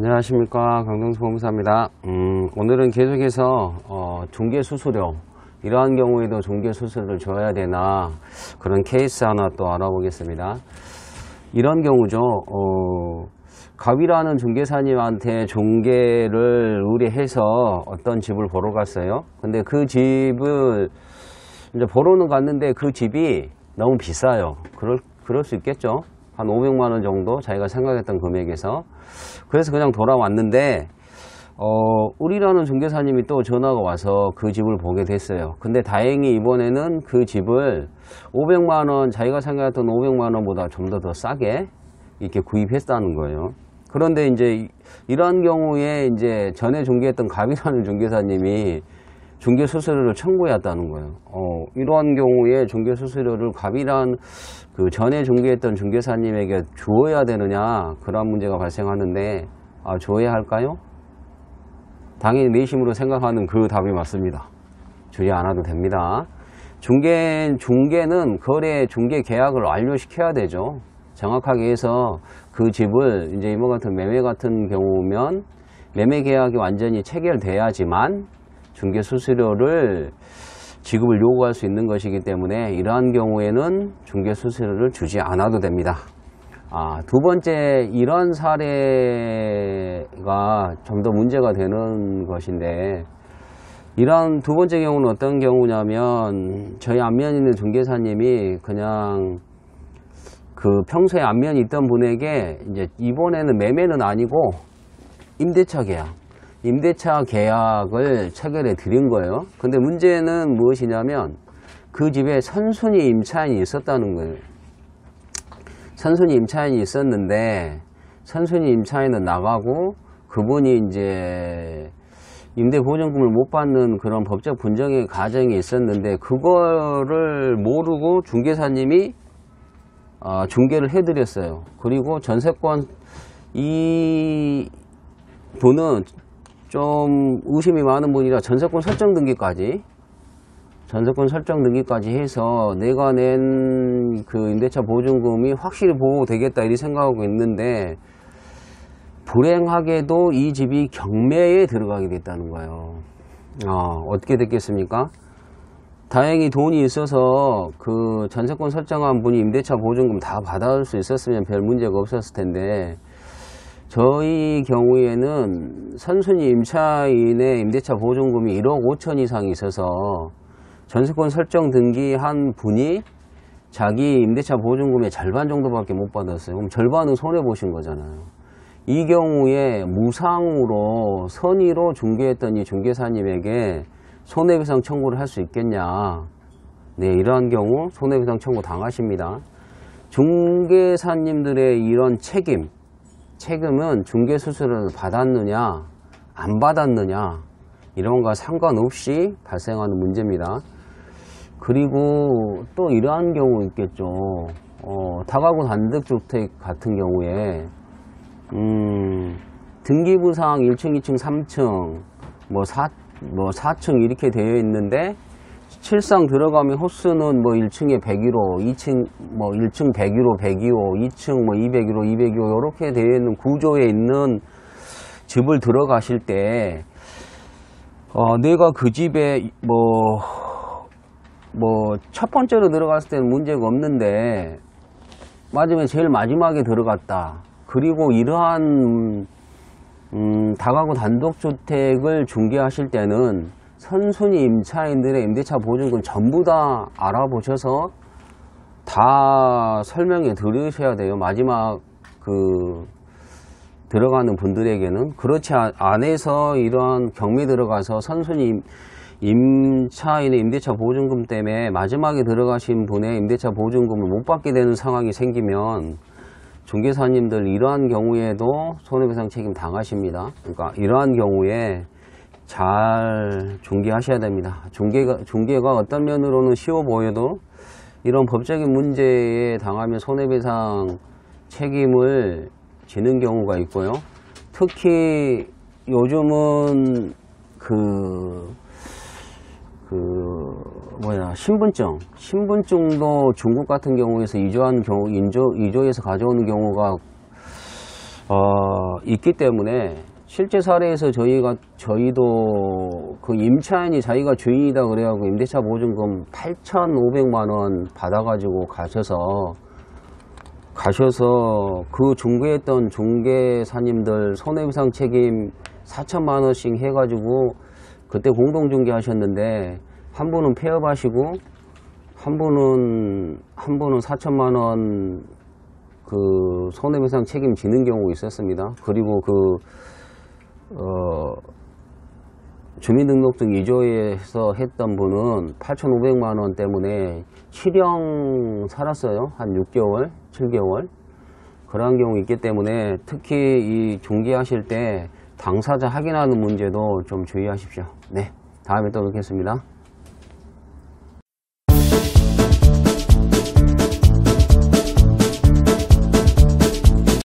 안녕하십니까, 강동수보험사입니다. 오늘은 계속해서 중개수수료, 이러한 경우에도 중개수수료를 줘야 되나, 그런 케이스 하나 또 알아보겠습니다. 이런 경우죠. 갑이라는 중개사님한테 중개를 의뢰해서 어떤 집을 보러 갔어요. 근데 그 집을 이제 보러는 갔는데 그 집이 너무 비싸요. 그럴 수 있겠죠. 한 500만원 정도 자기가 생각했던 금액에서. 그래서 그냥 돌아왔는데 우리라는 중개사님이 또 전화가 와서 그 집을 보게 됐어요. 근데 다행히 이번에는 그 집을 500만원, 자기가 생각했던 500만원보다 좀 더 싸게 이렇게 구입했다는 거예요. 그런데 이제 이런 경우에 이제 전에 중개했던 갑이라는 중개사님이 중개수수료를 청구해왔다는 거예요. 이러한 경우에 중개수수료를 갑이란 그 전에 중개했던 중개사님에게 주어야 되느냐, 그런 문제가 발생하는데, 주어야 할까요? 당연히 내심으로 생각하는 그 답이 맞습니다. 주지 않아도 됩니다. 중개는 거래 중개 계약을 완료시켜야 되죠. 정확하게 해서 그 집을 이제 이번 같은 매매 같은 경우면 매매 계약이 완전히 체결돼야지만 중개 수수료를 지급을 요구할 수 있는 것이기 때문에 이러한 경우에는 중개 수수료를 주지 않아도 됩니다. 두 번째, 이런 사례가 좀 더 문제가 되는 것인데, 이런 두 번째 경우는 어떤 경우냐면, 저희 안면에 있는 중개사님이 그냥 그 평소에 안면이 있던 분에게 이제 이번에는 매매는 아니고 임대차 계약을 체결해 드린 거예요. 근데 문제는 무엇이냐면 그 집에 선순위 임차인이 있었다는 거예요. 선순위 임차인이 있었는데 선순위 임차인은 나가고 그분이 이제 임대보증금을 못 받는 그런 법적 분쟁의 과정이 있었는데 그거를 모르고 중개사님이 중개를 해드렸어요. 그리고 전세권, 이 분은 좀 의심이 많은 분이라 전세권 설정 등기까지 해서 내가 낸 그 임대차 보증금이 확실히 보호되겠다 이렇게 생각하고 있는데, 불행하게도 이 집이 경매에 들어가게 됐다는 거예요. 어떻게 됐겠습니까? 다행히 돈이 있어서 그 전세권 설정한 분이 임대차 보증금 다 받아올 수 있었으면 별 문제가 없었을 텐데, 저희 경우에는 선순위 임차인의 임대차 보증금이 1억 5천 이상 있어서 전세권 설정 등기한 분이 자기 임대차 보증금의 절반 정도밖에 못 받았어요. 그럼 절반은 손해보신 거잖아요. 이 경우에 무상으로 선의로 중개했던 이 중개사님에게 손해배상 청구를 할 수 있겠냐. 네, 이러한 경우 손해배상 청구 당하십니다. 중개사님들의 이런 책임은 중개수수료를 받았느냐 안 받았느냐 이런 거 상관없이 발생하는 문제입니다. 그리고 또 이러한 경우 있겠죠. 다가구 단독주택 같은 경우에 등기부상 1층, 2층, 3층 뭐 4층 이렇게 되어 있는데, 실상 들어가면 호수는 뭐 1층에 101호, 2층 뭐 1층 101호, 102호, 2층 뭐 201호, 202호 이렇게 되어 있는 구조에 있는 집을 들어가실 때 내가 그 집에 첫 번째로 들어갔을 때는 문제가 없는데 맞으면 제일 마지막에 들어갔다. 그리고 이러한 다가구 단독주택을 중개하실 때는 선순위 임차인들의 임대차 보증금 전부 다 알아보셔서 다 설명해 드리셔야 돼요. 마지막 들어가는 분들에게는. 그렇지 않아서 이런 경매 들어가서 선순위 임차인의 임대차 보증금 때문에 마지막에 들어가신 분의 임대차 보증금을 못 받게 되는 상황이 생기면 중개사님들 이러한 경우에도 손해배상 책임 당하십니다. 그러니까 이러한 경우에 잘 중개하셔야 됩니다. 중개가 어떤 면으로는 쉬워 보여도 이런 법적인 문제에 당하면 손해배상 책임을 지는 경우가 있고요. 특히 요즘은 신분증도 중국 같은 경우에서 이조해서 가져오는 경우가 있기 때문에 실제 사례에서 저희도 그 임차인이 자기가 주인이다 그래가지고 임대차 보증금 8,500만원 받아가지고 가셔서 그 중개했던 중개사님들 손해배상 책임 4천만원씩 해가지고 그때 공동중개 하셨는데 한 분은 폐업하시고 한 분은 4천만원 그 손해배상 책임지는 경우가 있었습니다. 그리고 주민등록증 이조에서 했던 분은 8,500만원 때문에 실형 살았어요. 한 6개월, 7개월. 그러한 경우 있기 때문에 특히 이 중개하실 때 당사자 확인하는 문제도 좀 주의하십시오. 네, 다음에 또 뵙겠습니다.